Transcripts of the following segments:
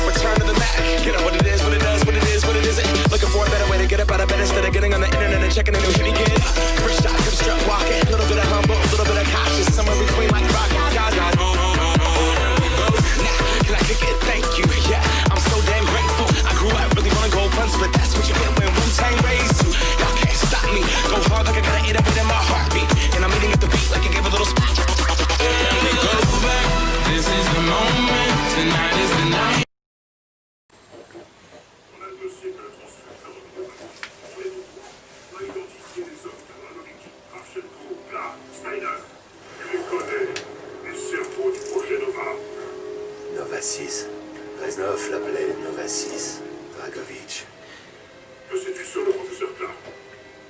Return to the Mac. Get up what it is, what it does, what it is, what it isn't. Looking for a better way to get up out of bed instead of getting on the internet and checking a new hit again. First shot, come strut walking. A little bit of humble, a little bit of cautious. Somewhere between like rock and God. Nah, can I kick it? Thank you. Yeah, I'm so damn grateful. I grew up really wanna go punch, but that's what you get when Wu-Tang raised you. Y'all can't stop me. Go hard like I gotta eat up it in my heartbeat. And I'm eating at the beat like I gave a little spot. This is the moment. Tonight is the night. Nova 6. Reznov l'appelait Nova 6. Dragovich. Que sais-tu sur le professeur Clark?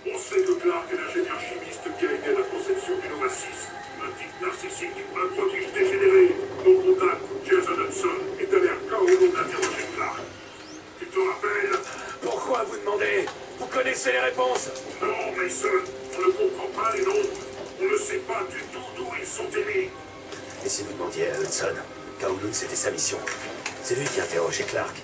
On sait que Clark est l'ingénieur chimiste qui a aidé à la conception du Nova 6. Un type narcissique, un prodige dégénéré. Mon contact, Jason Hudson, est allé à Kowloon interroger Clark. Tu te rappelles? Pourquoi vous demandez? Vous connaissez les réponses? Non, Mason, on ne comprend pas les noms. On ne sait pas du tout d'où ils sont émis. Et si vous demandiez à Hudson, Kowloon c'était sa mission. C'est lui qui interrogeait Clark.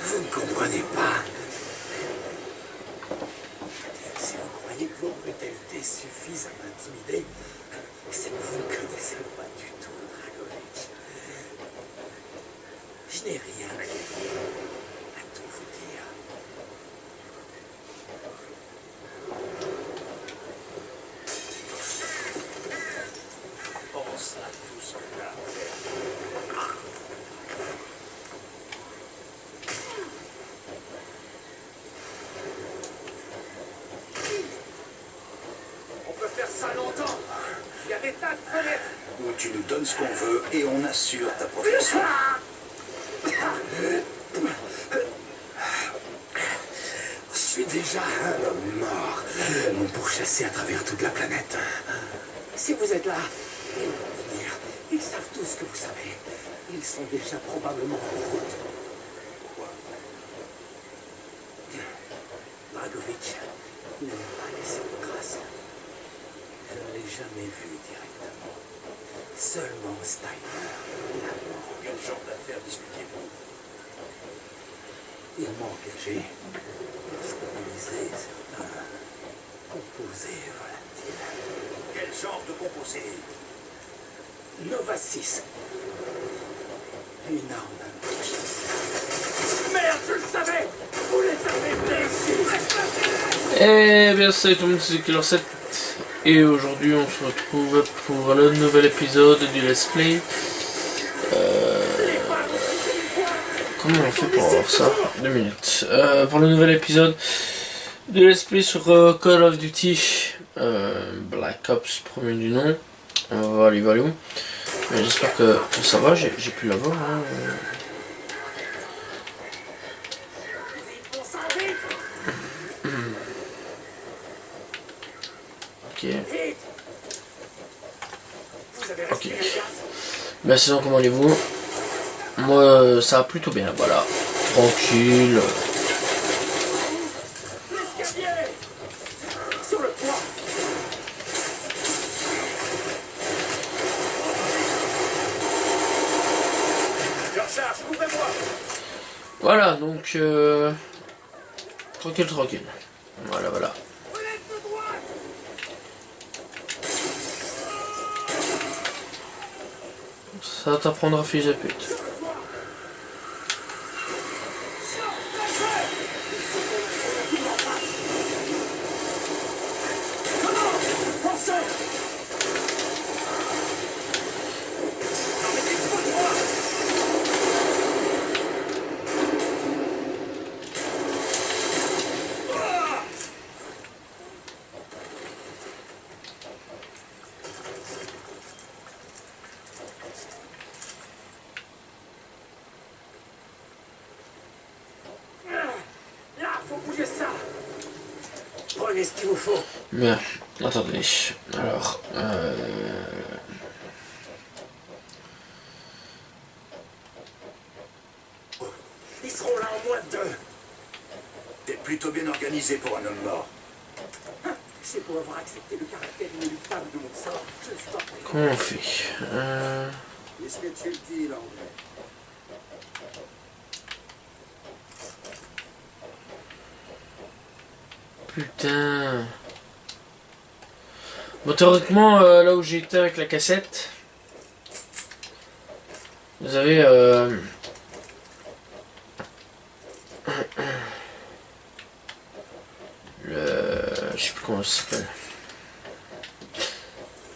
Vous ne comprenez pas. Si vous croyez que vos brutalités suffisent à m'intimider, c'est que vous ne connaissez pas du tout Dragovich. Je n'ai rien à gagner, à tout vous dire. Pense à tout ce que là. On peut faire ça longtemps. Il y a des tas de fenêtres. Où tu nous donnes ce qu'on veut et on assure ta protection. Je suis déjà un homme mort, non pourchassé à travers toute la planète. Si vous êtes là, ils vont venir. Ils savent tout ce que vous savez. Ils sont déjà probablement en route. Pourquoi? Dragovich n'a pas laissé de trace. Je ne l'ai jamais vu directement. Seulement Steiner l'a mort. Quel genre d'affaires discutiez-vous? Il m'a engagé pour stabiliser certains composés volatiles. Quel genre de composé? Nova 6. Une arme blanche. Merde, je le savais! Vous les avez blessés! Eh bien salut tout le monde, c'est Killer 7 et aujourd'hui on se retrouve pour le nouvel épisode du Let's Play. Comment on fait pour avoir ça? 2 minutes. Pour le nouvel épisode du Let's Play sur Call of Duty Black Ops, premier du nom. Voilà. Mais j'espère que ça va, j'ai pu l'avoir. Hein. Ok. Ben sinon comment allez-vous? Moi ça va plutôt bien, voilà. Tranquille. Voilà donc tranquille. Voilà. Ça t'apprendra fils de pute. Prenez ce qu'il vous faut. Bien, attendez. Alors, Ils seront là en moins de 2. T'es plutôt bien organisé pour un homme mort. C'est pour avoir accepté le caractère inéluctable de mon sort. Je ne suis pas prêt. Comment on fait Qu'est-ce que tu le dis, l'anglais? Putain. Bon, théoriquement, là où j'étais avec la cassette, vous avez je sais plus comment ça s'appelle.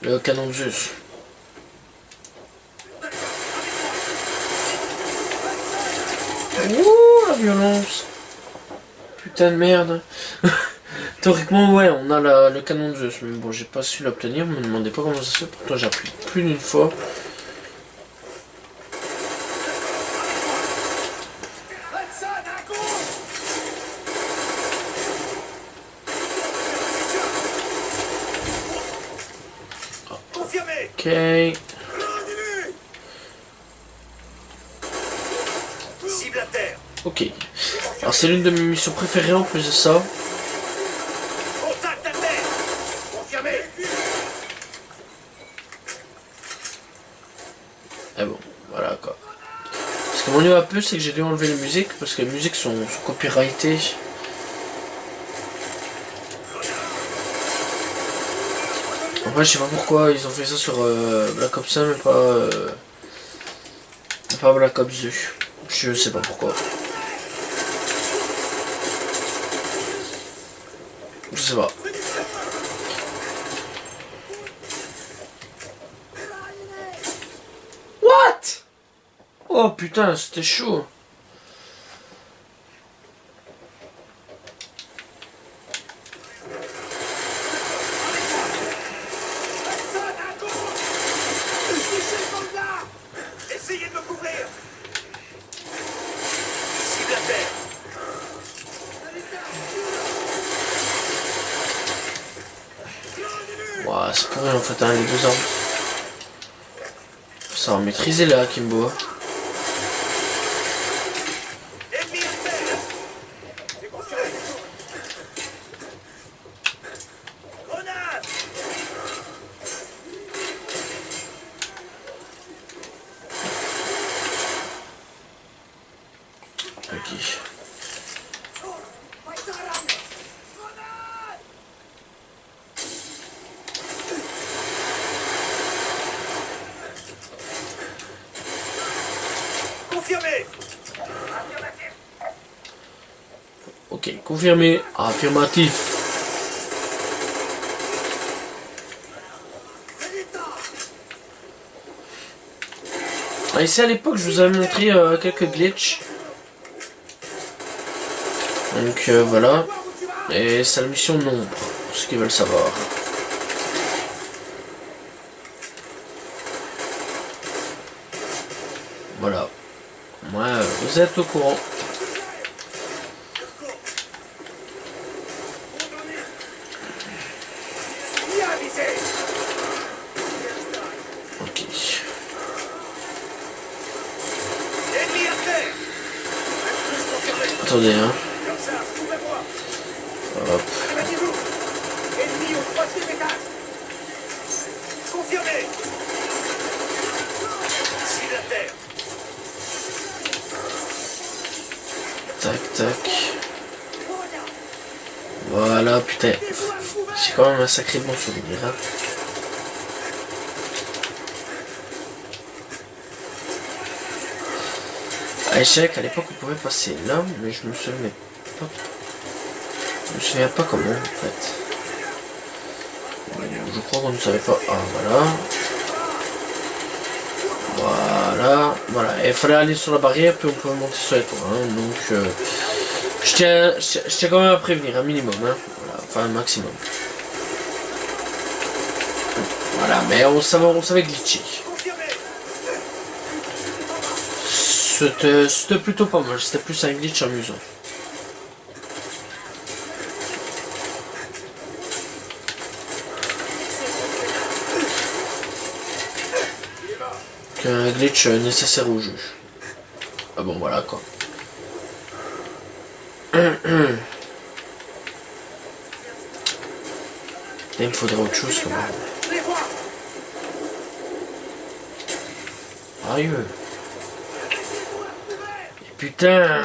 Le canon de Zeus. Ouh, la violence. Putain de merde. Théoriquement, ouais, on a le canon de Zeus. Mais bon, j'ai pas su l'obtenir. Me demandez pas comment ça se fait. Pourtant, j'ai appris plus d'une fois. Ok. Cible à terre. Ok. Alors, c'est l'une de mes missions préférées en plus de ça. Contact à terre. Confirmé. Ah bon, voilà quoi. Parce que mon niveau un peu, c'est que j'ai dû enlever les musiques. Parce que les musiques sont copyrightées. En vrai, je sais pas pourquoi ils ont fait ça sur Black Ops 1, mais pas Black Ops 2. Je sais pas pourquoi. Je sais pas. What? Oh putain, c'était chaud. Essayez de me couvrir. Cible à terre. Ouah, c'est pourri en fait, hein, les deux armes. Ça va maîtriser là, Kimbo. Ennemi à terre. Grenade. Ok. Confirmé. Ok, confirmé. Affirmatif. Ah, ici à l'époque, je vous avais montré quelques glitches. Donc voilà. Et c'est la mission nombre, pour ceux qui veulent savoir. Voilà. Ouais, vous êtes au courant. Ok. Ennemi à terre. Attendez, hein. Comme ça, ouvrez-moi. Hop. Éloignez-vous. Ennemi au troisième étage. Confirmé. Cible à terre. Tac, tac. Voilà, putain. J'ai quand même un sacré bon souvenir, hein. À échec, à l'époque, on pouvait passer là, mais je me souviens pas. Je me souviens pas comment, en fait. Je crois qu'on ne savait pas. Ah, voilà. Voilà. Et il fallait aller sur la barrière, puis on pouvait monter sur les toits. Hein. Donc, je tiens quand même à prévenir, un minimum. Hein. Voilà. Enfin, un maximum. Voilà, mais on savait glitcher. C'était plutôt pas mal, c'était plus un glitch amusant. Qu'un glitch nécessaire au jeu. Ah bon, voilà quoi. Là, il me faudrait autre chose quand même. Sérieux. Et putain.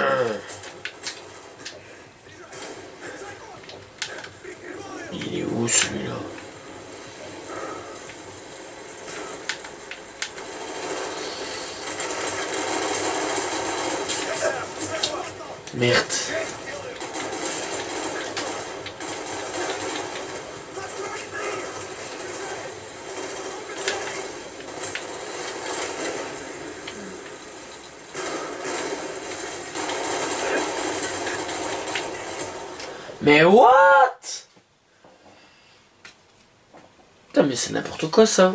Il est où celui-là? Merde. Mais what? Putain, mais c'est n'importe quoi ça.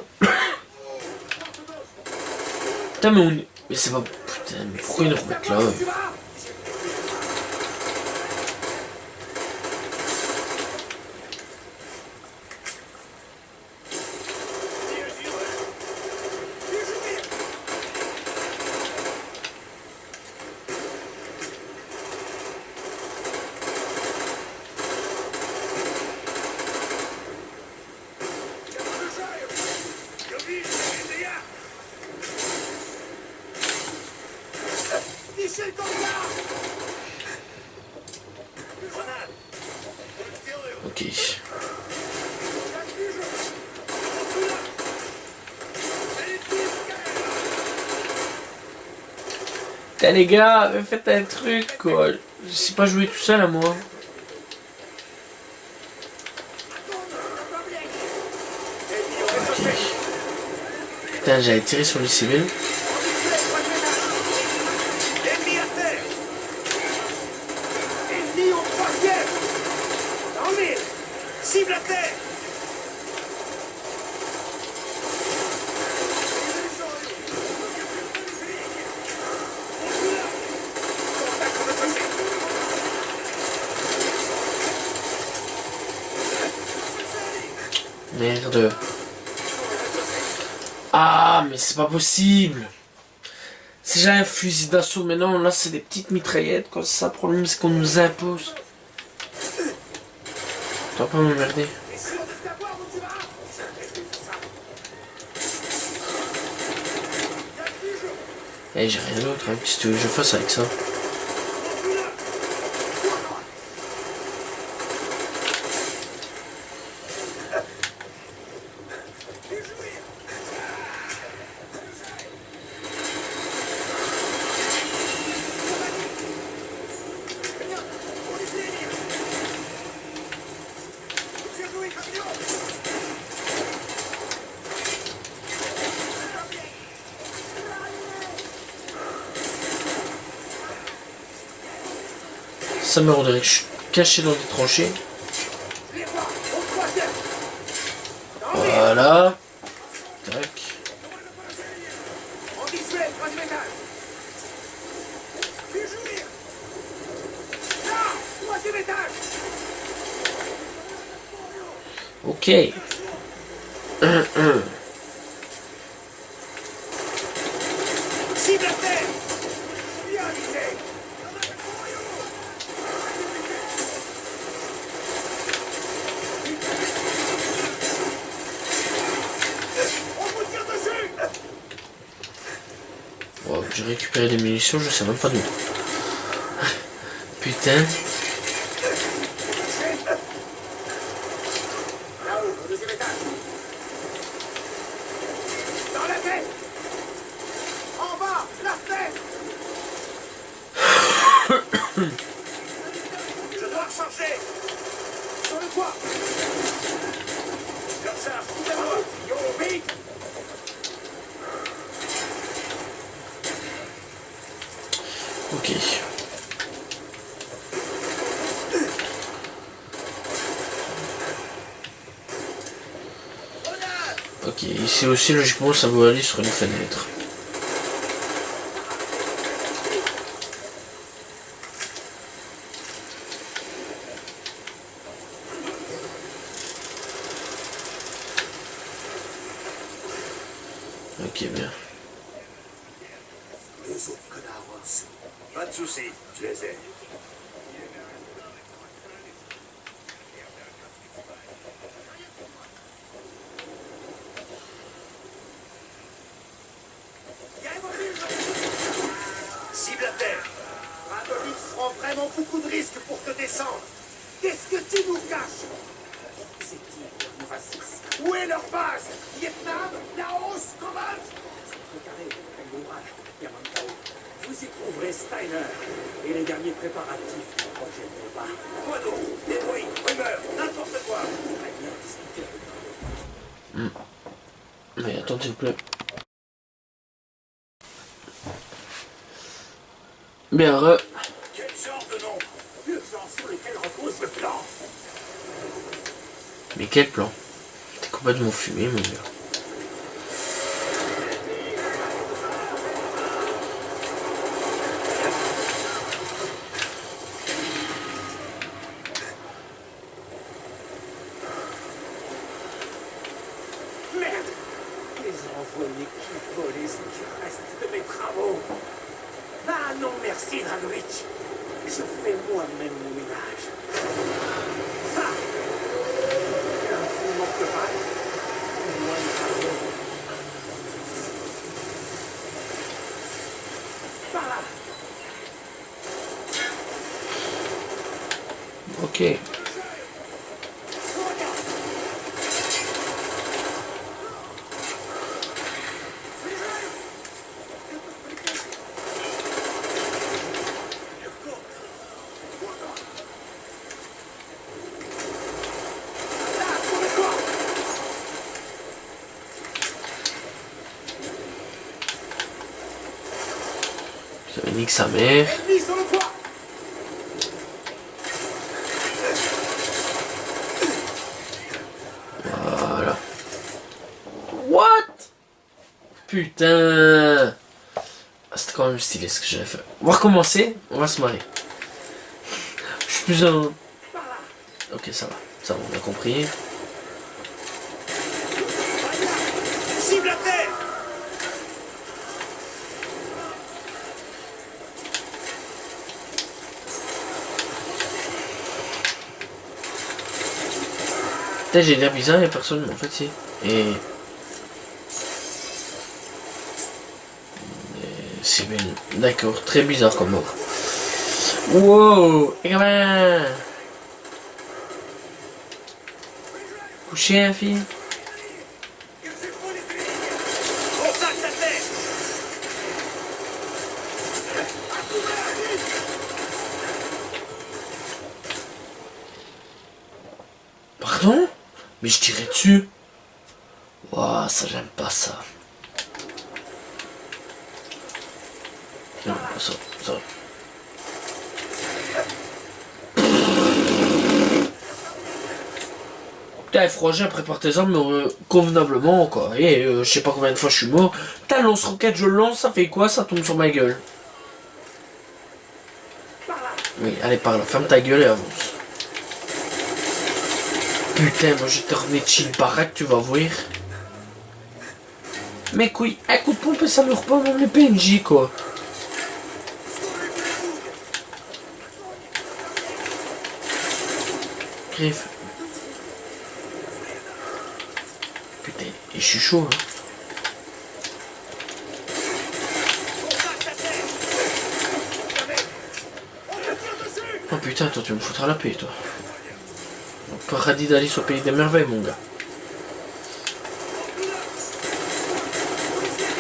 Putain, mais on est... Mais c'est pas... Putain, mais pourquoi ils nous remettent là? Ok. Putain les gars, faites un truc quoi. Je sais pas jouer tout seul à moi. Ok. Putain, j'avais tiré sur les civils. Cible à terre! Merde. Ah, mais c'est pas possible. Si j'ai un fusil d'assaut, mais non, là c'est des petites mitraillettes, quoi. C'est ça le problème, c'est qu'on nous impose. Tu vas pas m'emmerder. Eh, j'ai rien d'autre, hein. Qu'est-ce que tu veux que je fasse avec ça? Ça me rendrait que je suis caché dans des tranchées. Voilà. Tac. Ok. Wow, j'ai récupéré des munitions, je sais même pas d'où. Putain. Je dois recharger. Sur le toit. Je recharge. Yo, vite. Ok. Ok, ici aussi logiquement ça doit aller sur une fenêtre. Ok, bien. Les autres connards en dessous. Pas de soucis, je les ai. descendre. Qu'est-ce que tu nous caches? Ces types nous racistes. Où est leur base? Vietnam? Laos? Cambodge? Préparez, Kangoural, Yamantau. Vous y trouverez Steiner et les derniers préparatifs du projet Nova. Quoi d'autre? Des bruits, rumeurs, n'importe quoi. Très bien discuter avec vous. Mais attends, s'il vous plaît. Bien, Quel genre de nom? Le genre sur lequel repose le plan. Mais quel plan? T'es complètement fumé, mon gars. Merde! Les envoyés qui volaient ce qui reste de mes travaux. Ah non, merci, Dragovitch. Je fais moi-même mon ménage. Ah! Un fondement de balle. Moins de travaux. Par là! Ok. Ça nique sa mère. Ennemi sur le toit! Voilà. What? Putain. Ah, c'était quand même stylé ce que j'avais fait. On va recommencer, on va se marrer. Je suis plus un... Ok, ça va, on a compris. Cible à terre! Putain, j'ai l'air bizarre, il n'y a personne en fait, si. Et c'est bien. D'accord, très bizarre comme mort. Wow, et quand même. Couché, hein, fille. Contact à terre! Pardon? Mais je tirais dessus. Ouah, ça j'aime pas ça. Non, ça. Putain, Frangin, prépare tes armes convenablement, quoi. Et je sais pas combien de fois je suis mort. Putain, lance-roquette, je le lance, ça fait quoi? Ça tombe sur ma gueule. Oui, allez, par là, ferme ta gueule et avance. Putain, moi je te remets chill baraque, tu vas voir. Mais couille, un coup de pompe et ça meurt pas même les PNJ, quoi. Bref. Putain, et je suis chaud, hein. Oh putain, toi tu me foutras la paix, toi. Paradis d'Alice au pays des merveilles, mon gars.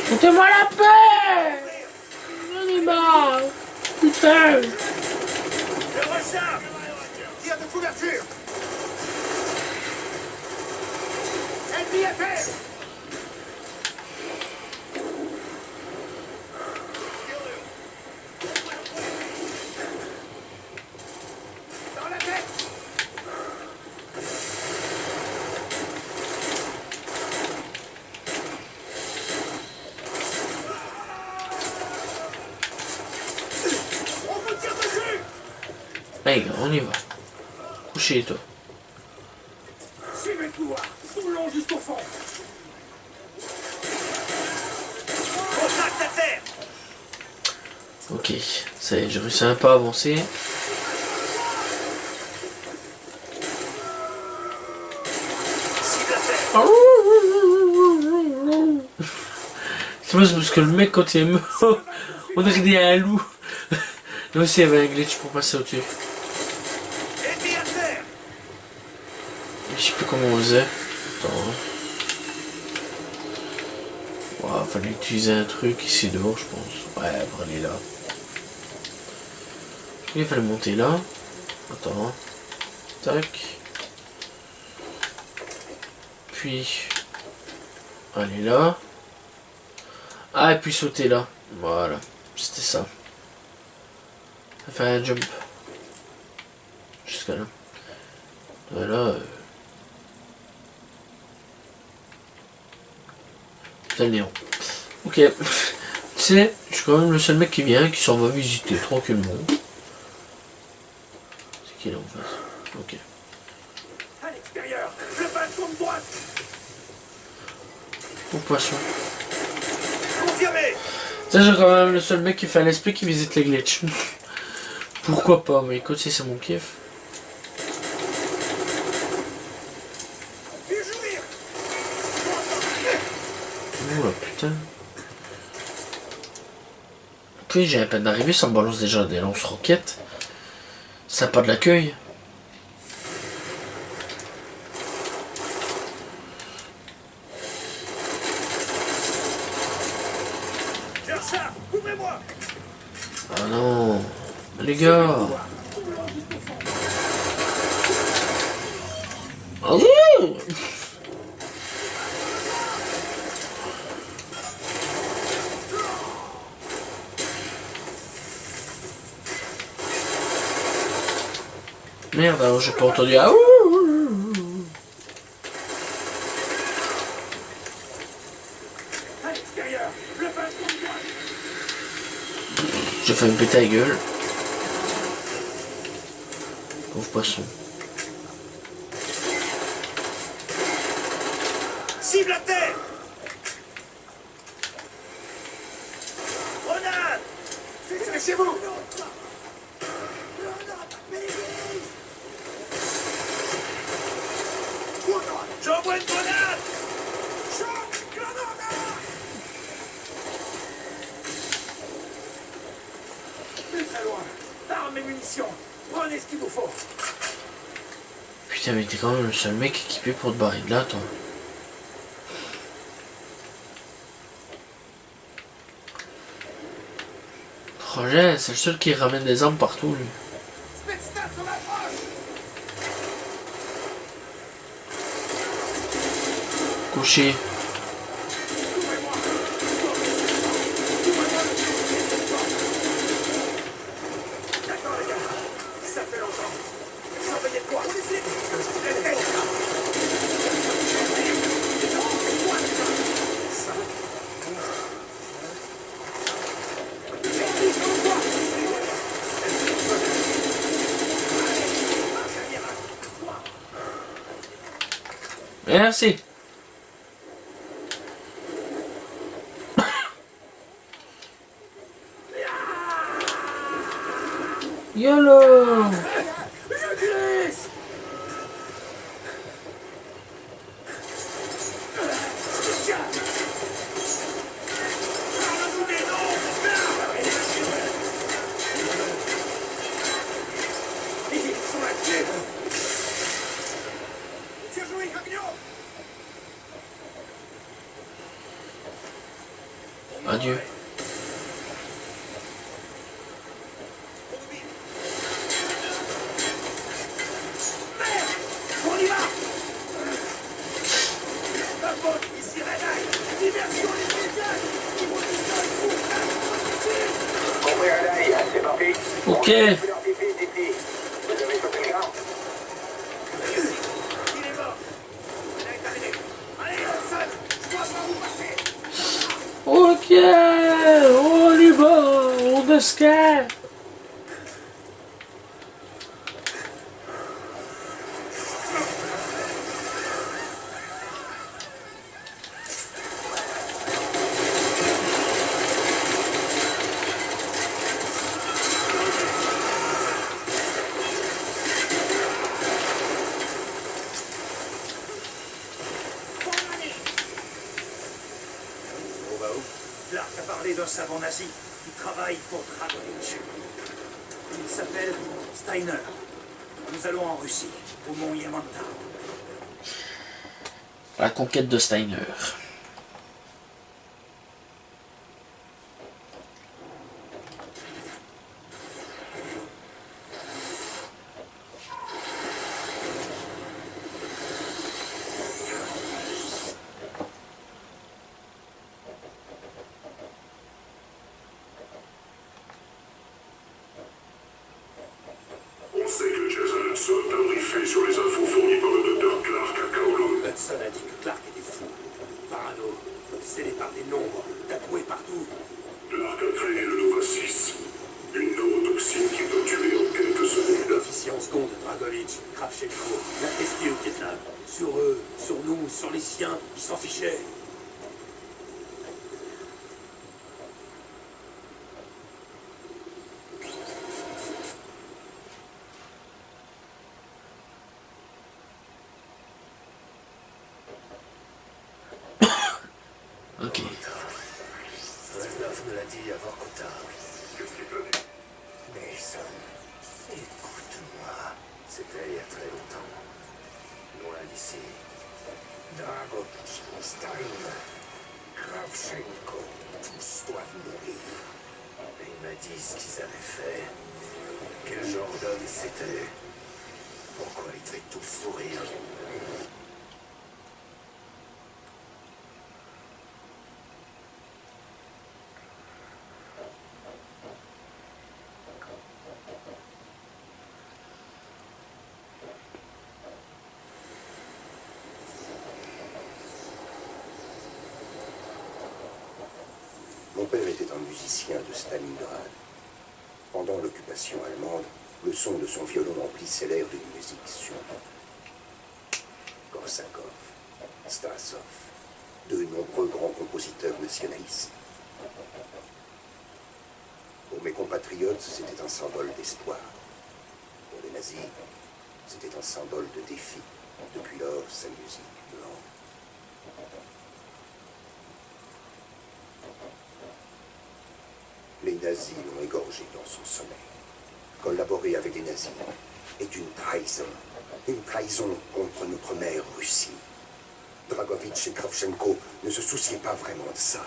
Foutez-moi la paix! J'en ai marre! Putain! Le recharge! Tire de couverture! Ennemi à terre! Dans la tête! On vous tire dessus! Allez, gars, on y va. Couchez, toi. Suivez le couloir! Roulons jusqu'au fond! Contact à terre! Ok, ça y est, j'ai réussi à un pas avancer. Cible à terre! C'est parce que le mec, quand il est mort, on dirait qu'il y a un loup. Là aussi, il y avait un glitch pour passer au-dessus. Je sais plus comment on faisait. Attends. Wow, fallait utiliser un truc ici dehors, je pense. Ouais, pour aller là. Il fallait monter là. Attends. Tac. Puis aller là. Ah, et puis sauter là. Voilà. C'était ça. Faire un jump. Jusqu'à là. Voilà. C'est le néant. Ok. Tu sais, je suis quand même le seul mec qui vient, qui s'en va visiter tranquillement. C'est qui là en face? Ok. À l'extérieur, le balcon de droite. Au poisson. Confirmé. Ça, j'ai quand même le seul mec qui fait un esprit qui visite les glitches. Pourquoi pas? Mais écoute, si c'est mon kiff. Oh la putain. Puis j'ai à peine d'arriver, ça me balance déjà des lance-roquettes. Ça n'a pas de l'accueil. Ah non. Les gars. Ah oui. Merde, alors j'ai pas entendu. Ah ouh. J'ai failli me péter la gueule. Pauvre poisson. Cible à terre. Grenade. C'est chez vous. J'envoie une grenade. Plus très loin. Armes et munitions. Prenez ce qu'il vous faut. Putain, mais t'es quand même le seul mec équipé pour te barrer de là, toi. Projet, c'est le seul qui ramène des armes partout, lui. Couché. D'accord les gars, ça fait longtemps. Surveillez de quoi? Merci. YOLO. Adieu. On y va. La botte ici réveille. Diversion les médias. Ils vont Ouvrir un œil, c'est parti. Ok. Leur défi. Vous avez chopé le gars? Il est mort. Elle est terminée. Allez, Hudson, je dois pas vous passer. Ok. On y va. On escape. Clark a parlé d'un savant nazi qui travaille pour Dragovich. Il s'appelle Steiner. Nous allons en Russie, au mont Yamanta. la conquête de Steiner. On sait que Jason Hudson a briefé sur les infos fournies par le docteur Clark à Kowloon. Hudson a dit que Clark était fou. Parano, obsédé par des nombres, tatoués partout. Clark a créé le Nova 6, une neurotoxine qui peut tuer en quelques secondes. L'officier en seconde, Dragovitch, Kravchenko, l'a testé au Vietnam. Sur eux, sur nous, sur les siens, ils s'en fichaient. Ok. Reznov me l'a dit à Vorkuta. Qu'est-ce qu'il t'a dit? Mason, écoute-moi. C'était il y a très longtemps. Loin d'ici. Dragovitch, Steiner, Kravchenko, tous doivent mourir. Et il m'a dit ce qu'ils avaient fait. Quel genre d'homme c'était. Pourquoi ils devaient tous mourir. Mon père était un musicien de Stalingrad. Pendant l'occupation allemande, le son de son violon remplissait l'air d'une musique sombre. Korsakov, Stasov, de nombreux grands compositeurs nationalistes. Pour mes compatriotes, c'était un symbole d'espoir. Pour les nazis, c'était un symbole de défi. Depuis lors, sa musique me hante. Les nazis l'ont égorgé dans son sommeil. Collaborer avec les nazis est une trahison. Une trahison contre notre mère Russie. Dragovitch et Kravchenko ne se souciaient pas vraiment de ça.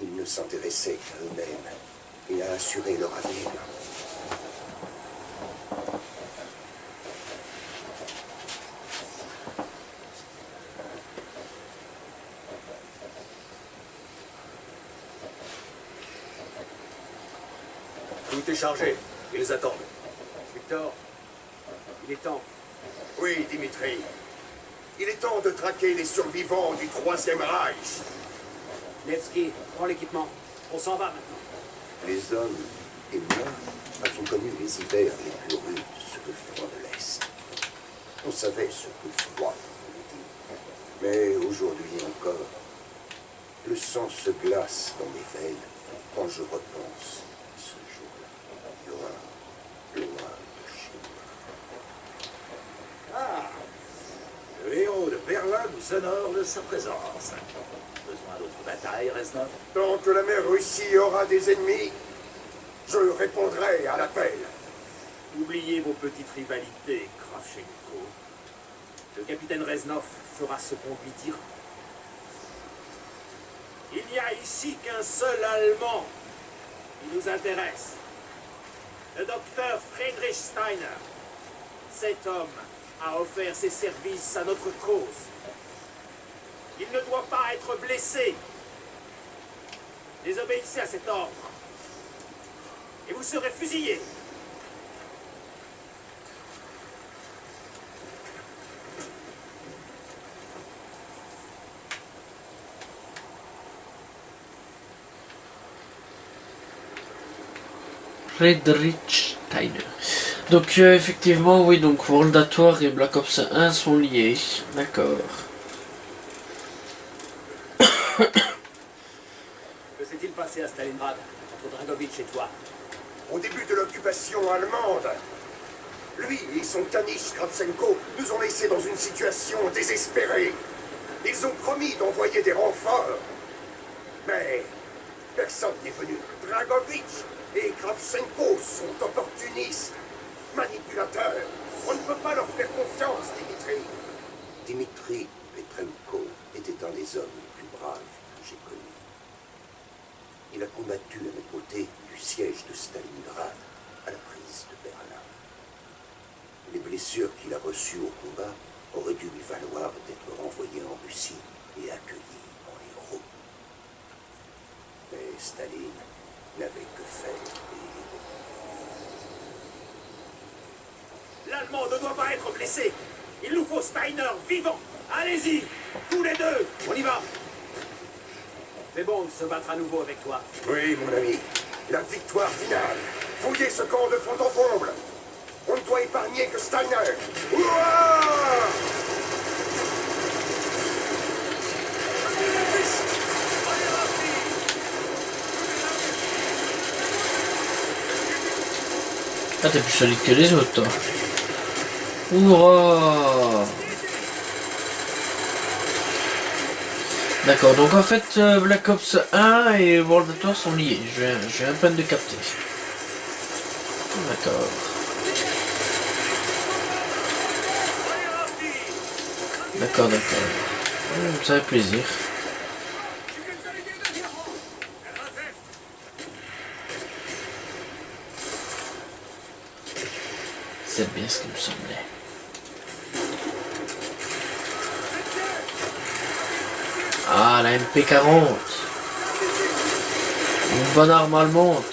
Ils ne s'intéressaient qu'à eux-mêmes et à assurer leur avenir. Tout est chargé. Ils attendent. Victor, il est temps. Oui, Dimitri. Il est temps de traquer les survivants du Troisième Reich. Nevsky, prends l'équipement. On s'en va maintenant. Les hommes et moi avons connu les hivers les plus rudes sur le front de l'Est. On savait ce que froid voulait dire. Mais aujourd'hui encore, le sang se glace dans mes veines quand je repense à ce jour-là. Loin, loin de chez moi. Ah, le héros de Berlin nous honore de sa présence. Besoin d'autres batailles, Reznov? Tant que la mère Russie aura des ennemis, je répondrai à l'appel. Oubliez vos petites rivalités, Kravchenko. Le capitaine Reznov fera ce qu'on lui dira. Il n'y a ici qu'un seul Allemand qui nous intéresse. Le docteur Friedrich Steiner. Cet homme a offert ses services à notre cause. Il ne doit pas être blessé. Désobéissez à cet ordre. Et vous serez fusillés. Friedrich Steiner. Donc effectivement, oui, donc World at War et Black Ops 1 sont liés. D'accord. Que s'est-il passé à Stalingrad entre Dragovitch et toi? Au début de l'occupation allemande, lui et son caniche Kravchenko nous ont laissés dans une situation désespérée. Ils ont promis d'envoyer des renforts. Mais personne n'est venu. Dragovitch et Kravchenko sont opportunistes, manipulateurs. On ne peut pas leur faire confiance, Les blessures qu'il a reçues au combat auraient dû lui valoir d'être renvoyé en Russie et accueilli en héros. Mais Staline n'avait que faire des héros. L'Allemand ne doit pas être blessé. Il nous faut Steiner vivant. Allez-y, tous les deux. On y va. C'est bon de se battre à nouveau avec toi. Oui, mon ami. La victoire finale. Fouillez ce camp de fond en comble. On ne doit épargner que Steiner. Ouah! Ah, t'es plus solide que les autres, toi. Hurrah! D'accord, donc en fait, Black Ops 1 et World at War sont liés. Je viens à peine de capter. D'accord. D'accord. Ça fait plaisir. C'est bien ce qui me semblait. Ah, la MP40. Une bonne arme allemande.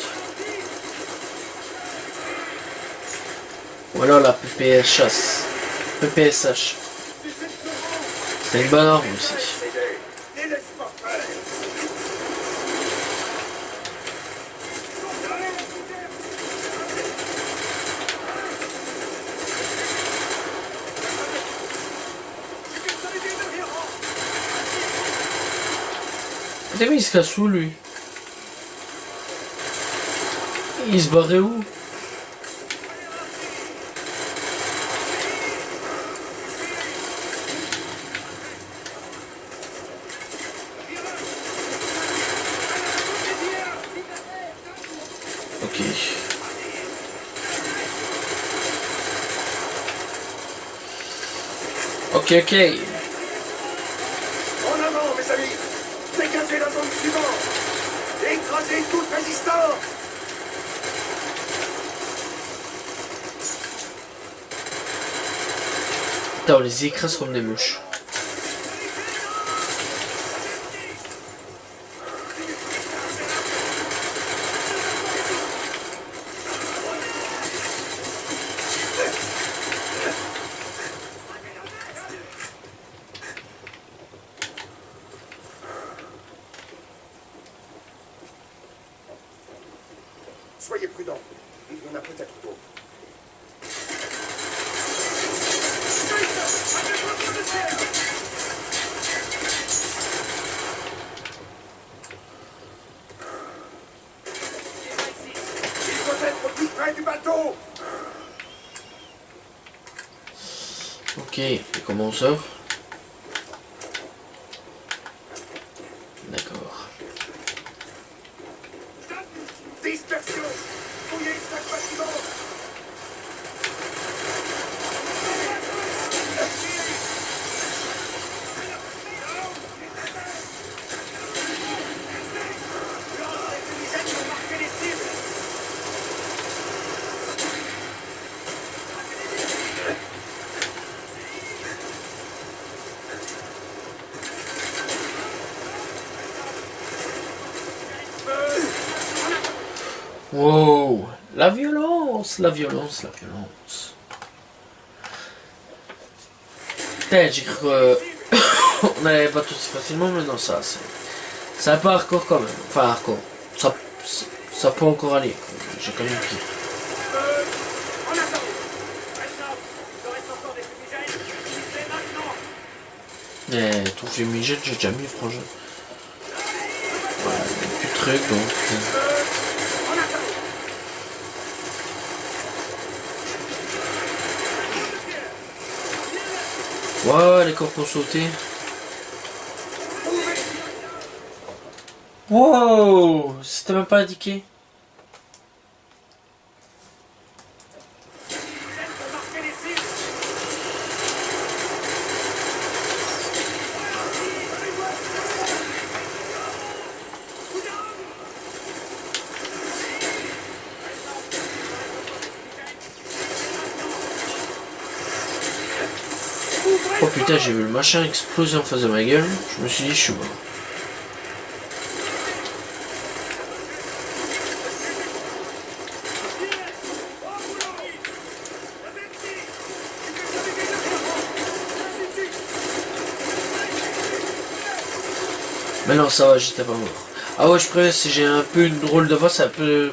Ou alors la PPS chasse. PPSH. C'est une bonne arme aussi. T'as vu, il se casse où, lui? Il se barrait où? Ok. Ok. En avant, mes amis. Dégagez la zone suivante. Écrasez toute résistance. Putain, on les écrase comme des mouches. Soyez prudents. Il y en a peut-être d'autres. Il faut être plus près du bateau. Ok, et comment on sort? D'accord. Dispersion. Fouillez chaque bâtiment. Wow, la violence. Putain, j'ai cru qu'on allait battre aussi facilement, mais non, ça a pas hardcore quand même. Enfin, hardcore. Ça peut encore aller. J'ai quand même pris. En attendant. Maintenant, il reste encore des fumigènes. C'est maintenant. Mais tout fumigène, j'ai déjà mis, franchement. Ouais, plus de trucs, donc. Ouais, les corps ont sauté. Wow, c'était même pas indiqué. Oh putain, j'ai vu le machin exploser en face de ma gueule. Je me suis dit, je suis mort. Mais non, ça va, j'étais pas mort. Ah ouais, je préviens, si j'ai un peu une drôle de voix, c'est un peu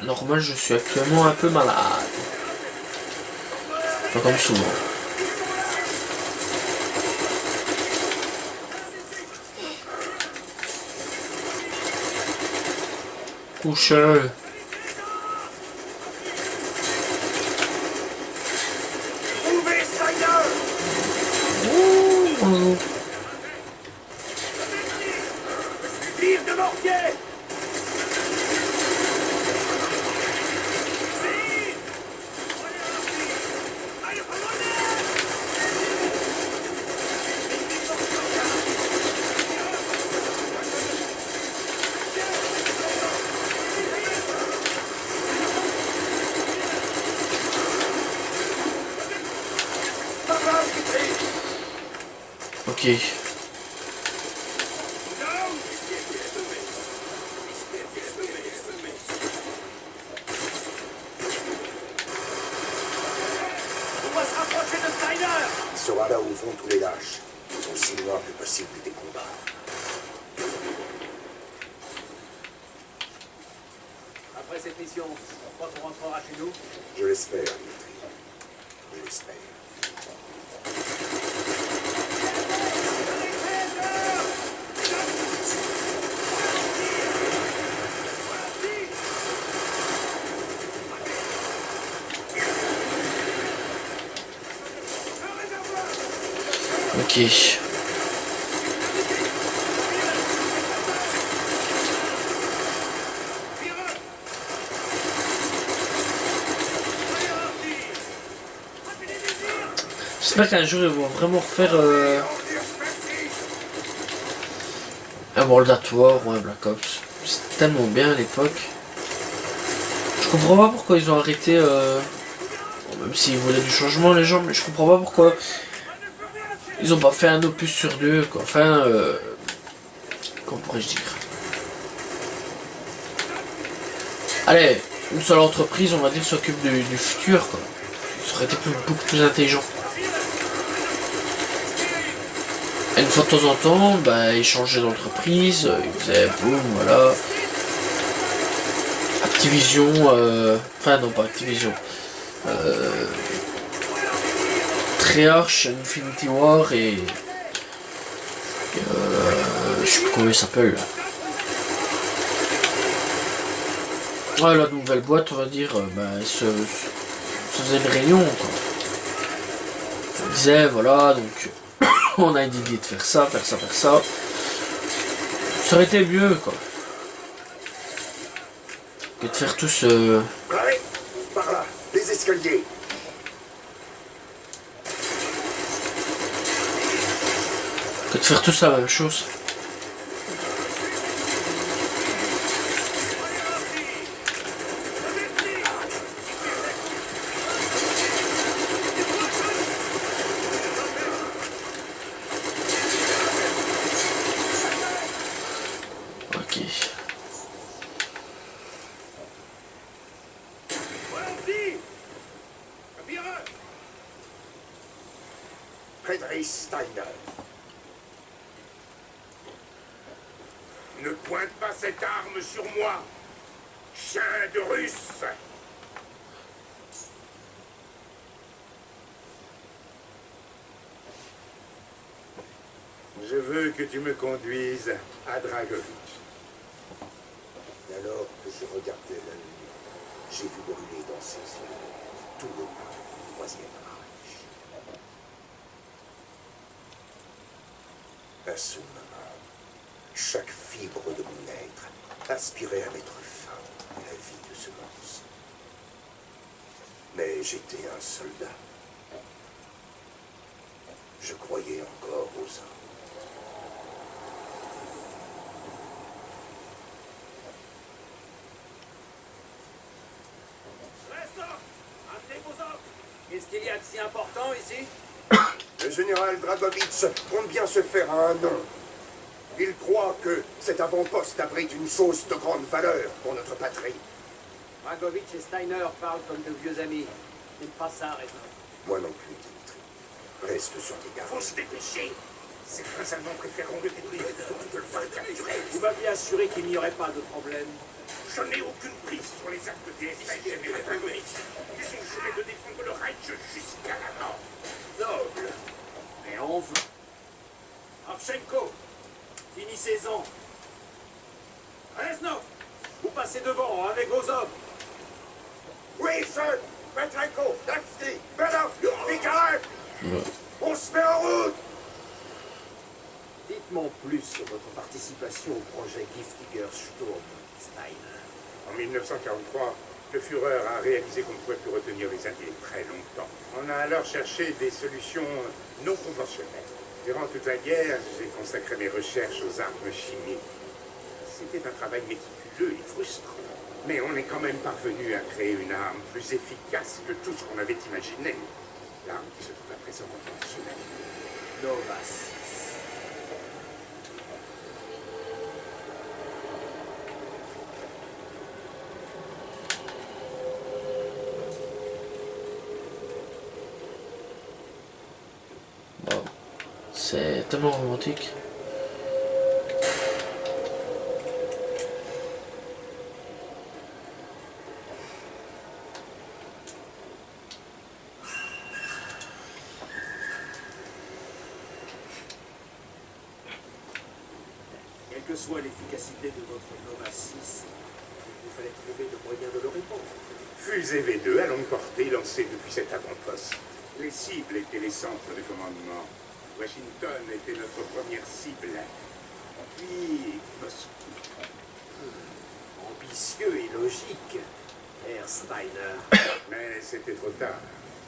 normal, je suis actuellement un peu malade. Pas comme souvent. Couche. Ouh. Tire de mortier! Ok. On va se rapprocher de Steiner! Il sera là où vont tous les lâches. Ils sont aussi loin que possible des combats. Après cette mission, on croit qu'on rentrera chez nous? Je l'espère, Dimitri. Je l'espère. Ok. J'espère qu'un jour ils vont vraiment refaire un World at War ou un Black Ops. C'était tellement bien à l'époque. Je comprends pas pourquoi ils ont arrêté, bon, même s'ils voulaient du changement les gens, mais je comprends pas pourquoi ils ont pas fait un opus sur deux, quoi. Enfin, comment pourrais-je dire? Allez, une seule entreprise, on va dire, s'occupe du futur, quoi. Ça aurait été beaucoup plus intelligent. Et une fois de temps en temps, bah, ils changeaient d'entreprise, ils faisaient boum, voilà. Activision, enfin non pas Activision. Treyarch, Infinity War et je sais plus comment il s'appelle. Ouais, la nouvelle boîte, on va dire, bah, se faisait une réunion, quoi. On disait, voilà, donc on a une idée de faire ça, faire ça, faire ça. Ça aurait été mieux, quoi. Que de faire tous... Allez, par là, les escaliers. Que de faire tous la même chose. Ok. Friedrich Steiner. Ne pointe pas cette arme sur moi, chien de russe. Je veux que tu me conduises à Dragovich. Et alors que je regardais la lumière, j'ai vu brûler dans ses yeux tout le mal du Troisième Reich. À ce moment, chaque fibre de mon être aspirait à mettre fin à la vie de ce monstre. Mais j'étais un soldat. Je croyais encore aux hommes. Qu'est-ce qu'il y a de si important ici? Le général Dragovitch compte bien se faire un nom. Il croit que cet avant-poste abrite une chose de grande valeur pour notre patrie. Dragovitch et Steiner parlent comme de vieux amis. N'aime pas ça, Reznov. Moi non plus, Dimitri. Reste sur tes gardes. Faut se dépêcher. Ces princes allemands préféreront le détruire plutôt que le faire capturer. Vous m'aviez assuré qu'il n'y aurait pas de problème. Je n'ai aucune prise sur les actes des SS et des Dragovitch. Ils ont juré de défendre le Reich jusqu'à la mort. Noble. Mais on veut. Avchenko, finissez-en. Reznov, vous passez devant avec vos hommes. Oui, sir. Petrenko, Nevsky, Belov, Vikarev. On se met en route. Dites-moi plus sur votre participation au projet Giftiger Sturm, Steiner. En 1943, le Führer a réalisé qu'on ne pouvait plus retenir les Alliés très longtemps. On a alors cherché des solutions non conventionnelles. Durant toute la guerre, j'ai consacré mes recherches aux armes chimiques. C'était un travail méticuleux et frustrant. Mais on est quand même parvenu à créer une arme plus efficace que tout ce qu'on avait imaginé. L'arme qui se trouve à présent dans ce navire. Nova 6. Wow. C'est tellement romantique. Quelle que soit l'efficacité de votre Nova 6, il vous fallait trouver le moyen de le répondre. Fusée V2 à longue portée lancée depuis cet avant-poste. Les cibles étaient les centres de commandement. Washington était notre première cible. Puis Moscou. Ambitieux et logique, Herr Steiner. Mais c'était trop tard.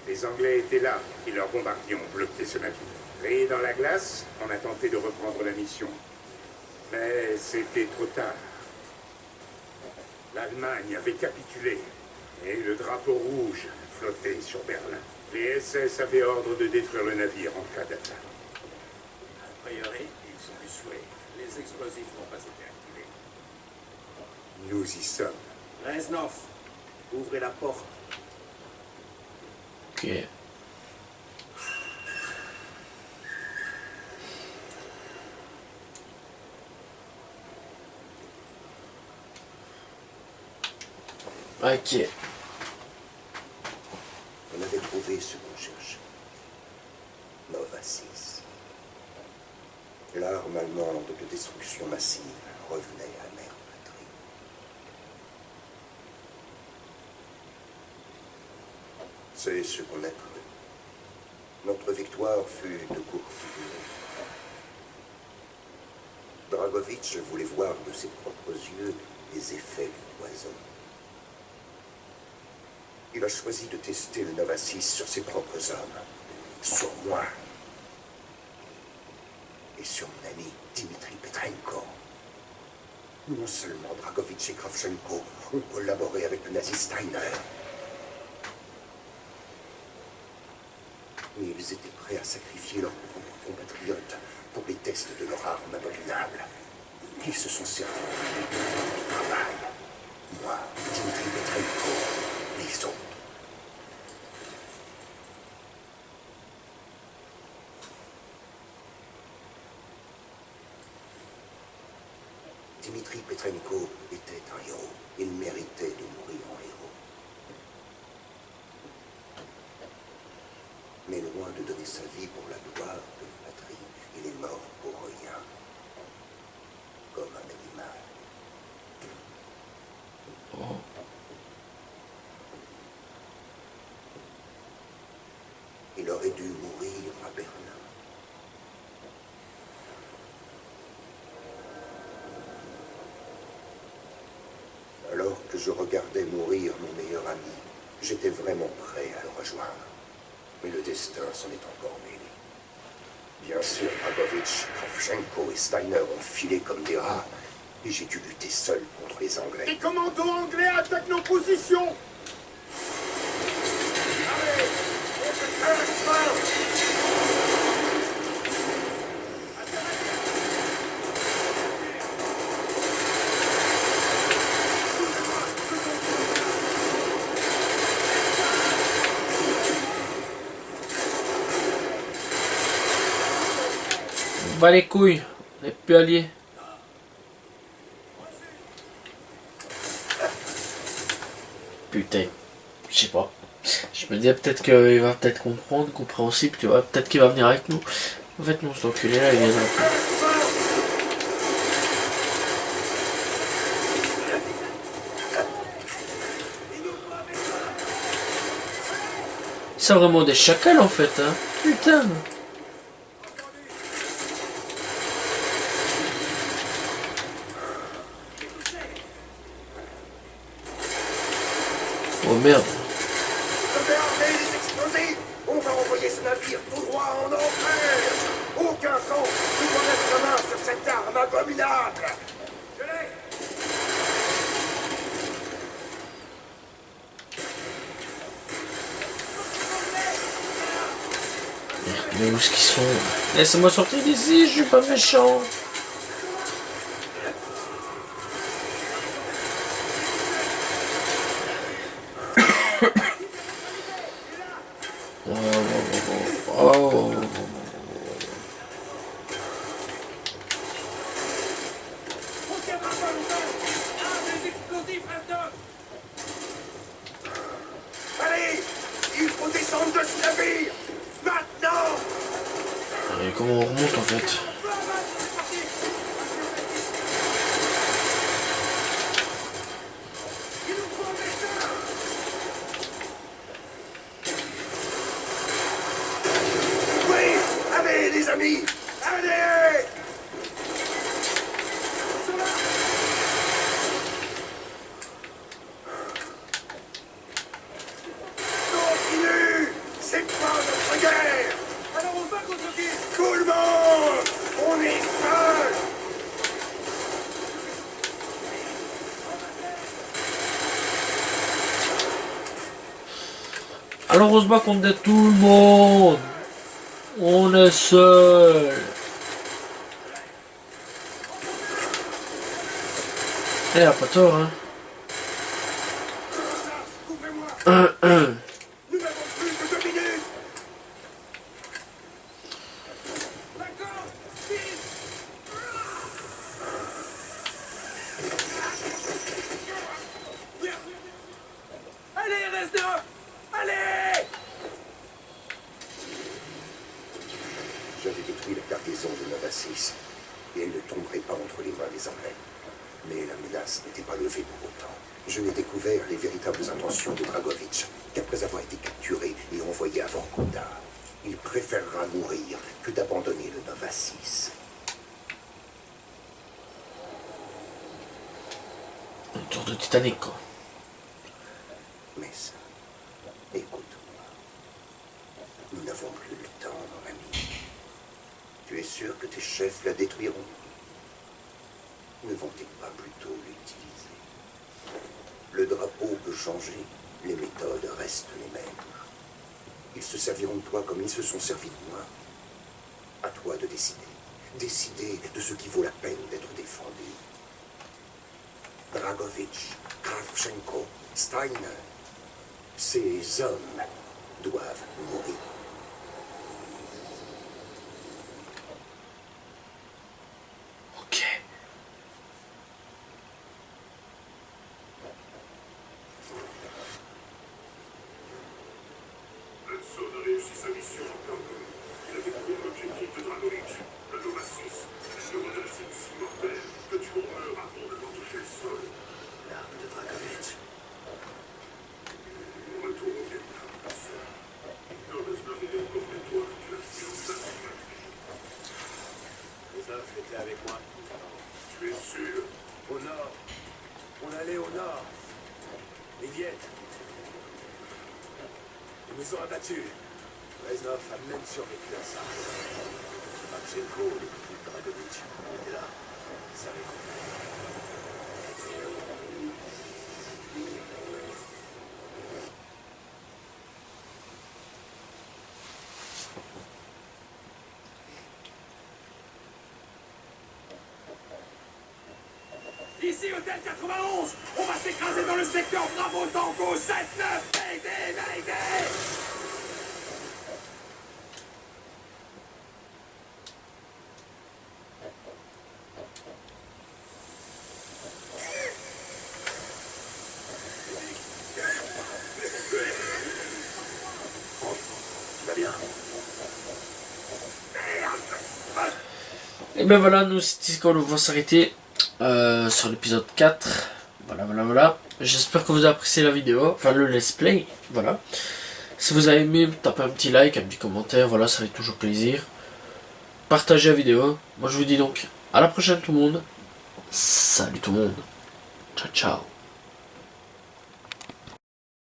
Les Anglais étaient là et leurs bombardiers ont bloqué ce navire. Rayé dans la glace, on a tenté de reprendre la mission. Mais c'était trop tard. L'Allemagne avait capitulé et le drapeau rouge flottait sur Berlin. Les SS avaient ordre de détruire le navire en cas d'attaque. A priori, ils ont échoué. Les explosifs n'ont pas été activés. Nous y sommes. Reznov, ouvrez la porte. Ok. Ok. On avait trouvé ce qu'on cherchait. Nova 6. L'arme allemande de destruction massive revenait à mère patrie. C'est ce qu'on a cru. Notre victoire fut de courte durée. Dragovitch voulait voir de ses propres yeux les effets du poison. Il a choisi de tester le Nova 6 sur ses propres hommes. Sur moi. Et sur mon ami Dimitri Petrenko. Non seulement Dragovitch et Kravchenko ont collaboré avec le nazi Steiner, mais ils étaient prêts à sacrifier leurs propres compatriotes pour les tests de leur arme abominable. Ils se sont servis du travail. Moi, Dimitri Petrenko, les autres. Dimitri Petrenko était un héros. Il méritait de mourir en héros. Mais loin de donner sa vie pour la gloire de la patrie, il est mort pour rien. Comme un animal. Oh. Il aurait dû mourir à Berlin. Alors que je regardais mourir mon meilleur ami, j'étais vraiment prêt à le rejoindre. Mais le destin s'en est encore mêlé. Bien sûr, Dragovitch, Kravchenko et Steiner ont filé comme des rats, et j'ai dû lutter seul contre les Anglais. Les commandos anglais attaquent nos positions! Allez, Bah les couilles, on est plus alliés. Putain, je sais pas. Je me disais peut-être qu'il va peut-être comprendre, compréhensible, tu vois, peut-être qu'il va venir avec nous. En fait non, cet enculé là, il vient avec nous. C'est vraiment des chacals en fait, hein. Putain. Oh merde. Les explosifs. On va envoyer ce navire tout droit en enfer. Aucun camp ne doit mettre la main sur cette arme abominable. Je l'ai. Mais où est-ce qu'ils sont? Laissez-moi sortir d'ici, je suis pas méchant. Allez, il faut descendre de ce navire. Maintenant. Et comment on remonte en fait? Oui, allez les amis, allez. Continue. C'est pas notre guerre. Alors on va contre qui? Tout le monde. On est seul. Alors on se bat contre tout le monde. On est seul. Eh, y'a pas tort, hein. Couvrez-moi. Nous n'avons plus que 2 minutes. D'accord. Allez, reste là. Allez. J'avais détruit la cargaison de Nova 6 et elle ne tomberait pas entre les mains des Anglais. Mais la menace n'était pas levée pour autant. Je n'ai découvert les véritables intentions de Dragovich qu'après avoir été capturé et envoyé à Vorkuta, il préférera mourir que d'abandonner le Nova 6. Un tour de Titanic, quoi. Mais ça, écoute-moi. Nous n'avons plus le temps, mon ami. Tu es sûr que tes chefs la détruiront? Ne vont-ils pas plutôt l'utiliser? Le drapeau peut changer, les méthodes restent les mêmes. Ils se serviront de toi comme ils se sont servis de moi. À toi de décider. Décider de ce qui vaut la peine d'être défendu. Dragovich, Kravchenko, Steiner, ces hommes doivent mourir. Ok. Hudson a réussi sa mission en plein vol. Il a découvert l'objectif de Dragovich, le Nova 6, une menace si mortelle que tu en meurs avant de toucher le sol. L'arme de Dragovich. Retour au Vietnam, ça. Heureusement, il est encore de toi que tu as fait en place. Joseph était avec moi. Tu es sûr? Au nord. On allait au nord. Les Viettes. Ils nous ont abattus. Reznov a même survécu à ça. Marchenko, l'équipe de Dragovich, était là. Il savait qu'on Ici, Hôtel 91, on va s'écraser dans le secteur Bravo Tango 7-9, Mayday, Mayday. Et ben voilà, nous c'est ici qu'on va s'arrêter sur l'épisode 4. Voilà. J'espère que vous avez apprécié la vidéo, enfin le let's play, voilà. Si vous avez aimé, tapez un petit like, un petit commentaire, voilà, ça fait toujours plaisir. Partagez la vidéo. Moi je vous dis donc à la prochaine tout le monde. Salut tout le monde. Ciao ciao.